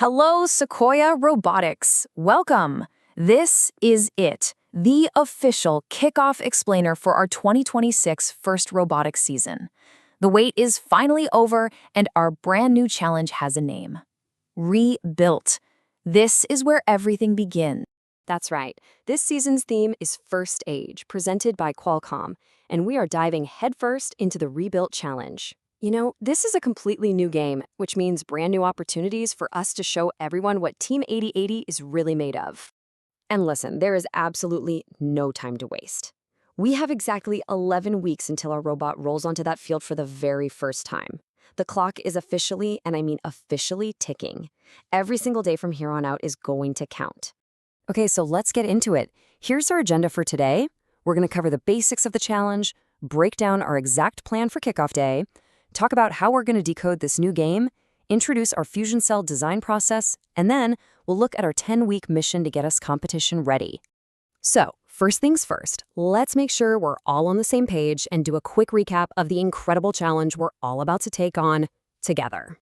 Hello, Sequoyah Robotics. Welcome. This is it, the official kickoff explainer for our 2026 FIRST Robotics season. The wait is finally over, and our brand new challenge has a name. Rebuilt. This is where everything begins. That's right. This season's theme is First Age, presented by Qualcomm, and we are diving headfirst into the Rebuilt Challenge. You know, this is a completely new game, which means brand new opportunities for us to show everyone what Team 8080 is really made of. And listen, there is absolutely no time to waste. We have exactly 11 weeks until our robot rolls onto that field for the very first time. The clock is officially, and I mean officially, ticking. Every single day from here on out is going to count. Okay, so let's get into it. Here's our agenda for today. We're going to cover the basics of the challenge, break down our exact plan for kickoff day, talk about how we're going to decode this new game, introduce our fusion cell design process, and then we'll look at our 10-week mission to get us competition ready. So, first things first, let's make sure we're all on the same page and do a quick recap of the incredible challenge we're all about to take on together.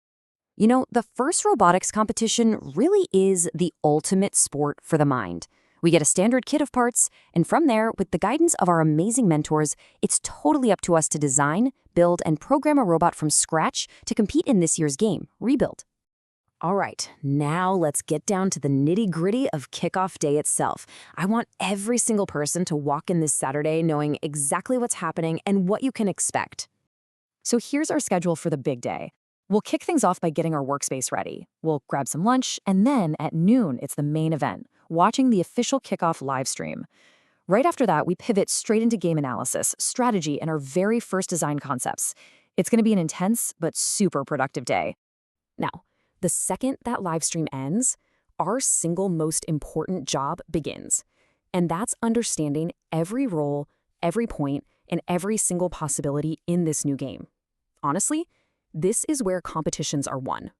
You know, the FIRST Robotics competition really is the ultimate sport for the mind. We get a standard kit of parts, and from there, with the guidance of our amazing mentors, it's totally up to us to design, build, and program a robot from scratch to compete in this year's game, Rebuilt. All right, now let's get down to the nitty-gritty of kickoff day itself. I want every single person to walk in this Saturday knowing exactly what's happening and what you can expect. So here's our schedule for the big day. We'll kick things off by getting our workspace ready. We'll grab some lunch, and then at noon, it's the main event, watching the official kickoff live stream. Right after that, we pivot straight into game analysis, strategy, and our very first design concepts. It's going to be an intense but super productive day. Now, the second that live stream ends, our single most important job begins. And that's understanding every role, every point, and every single possibility in this new game. Honestly, this is where competitions are won.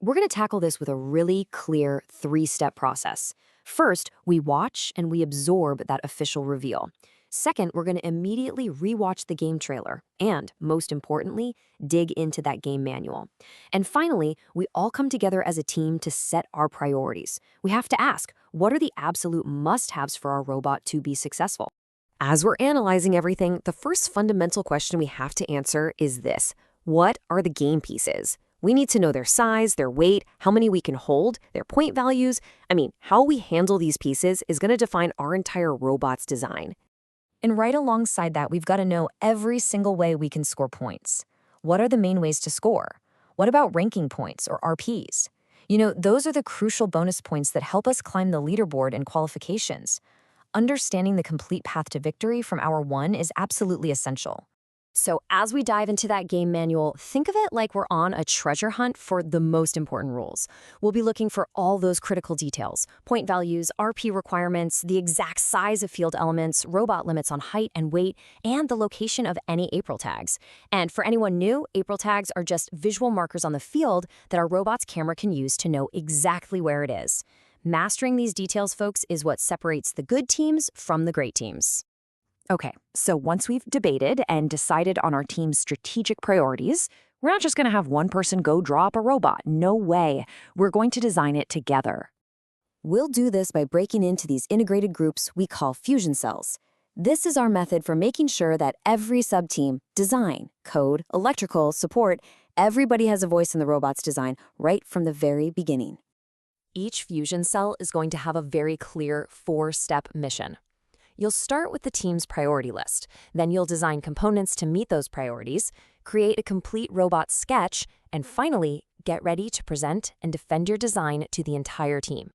We're going to tackle this with a really clear 3-step process. First, we watch and we absorb that official reveal. Second, we're going to immediately rewatch the game trailer and, most importantly, dig into that game manual. And finally, we all come together as a team to set our priorities. We have to ask, what are the absolute must-haves for our robot to be successful? As we're analyzing everything, the first fundamental question we have to answer is this: what are the game pieces? We need to know their size, their weight, how many we can hold, their point values. I mean, how we handle these pieces is going to define our entire robot's design. And right alongside that, we've got to know every single way we can score points. What are the main ways to score? What about ranking points or RPs? You know, those are the crucial bonus points that help us climb the leaderboard in qualifications. Understanding the complete path to victory from hour one is absolutely essential. So as we dive into that game manual, think of it like we're on a treasure hunt for the most important rules. We'll be looking for all those critical details: point values, RP requirements, the exact size of field elements, robot limits on height and weight, and the location of any April tags. And for anyone new, April tags are just visual markers on the field that our robot's camera can use to know exactly where it is. Mastering these details, folks, is what separates the good teams from the great teams. Okay, so once we've debated and decided on our team's strategic priorities, we're not just going to have one person go draw up a robot. No way. We're going to design it together. We'll do this by breaking into these integrated groups we call fusion cells. This is our method for making sure that every sub-team, design, code, electrical, support, everybody has a voice in the robot's design right from the very beginning. Each fusion cell is going to have a very clear 4-step mission. You'll start with the team's priority list. Then you'll design components to meet those priorities, create a complete robot sketch, and finally, get ready to present and defend your design to the entire team.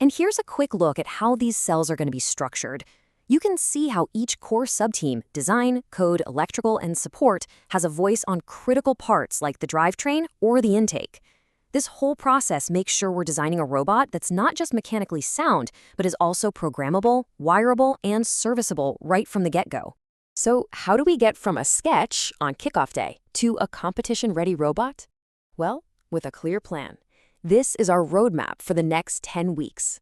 And here's a quick look at how these cells are going to be structured. You can see how each core subteam, design, code, electrical, and support, has a voice on critical parts like the drivetrain or the intake. This whole process makes sure we're designing a robot that's not just mechanically sound, but is also programmable, wireable, and serviceable right from the get-go. So how do we get from a sketch on kickoff day to a competition-ready robot? Well, with a clear plan. This is our roadmap for the next 10 weeks.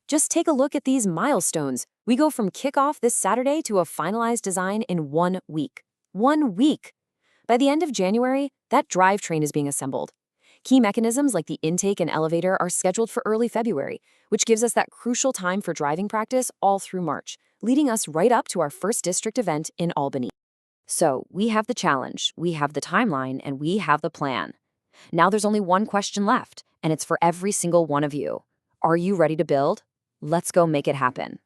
Just take a look at these milestones. We go from kickoff this Saturday to a finalized design in 1 week. 1 week! By the end of January, that drivetrain is being assembled. Key mechanisms like the intake and elevator are scheduled for early February, which gives us that crucial time for driving practice all through March, leading us right up to our first district event in Albany. So, we have the challenge, we have the timeline, and we have the plan. Now there's only one question left, and it's for every single one of you. Are you ready to build? Let's go make it happen.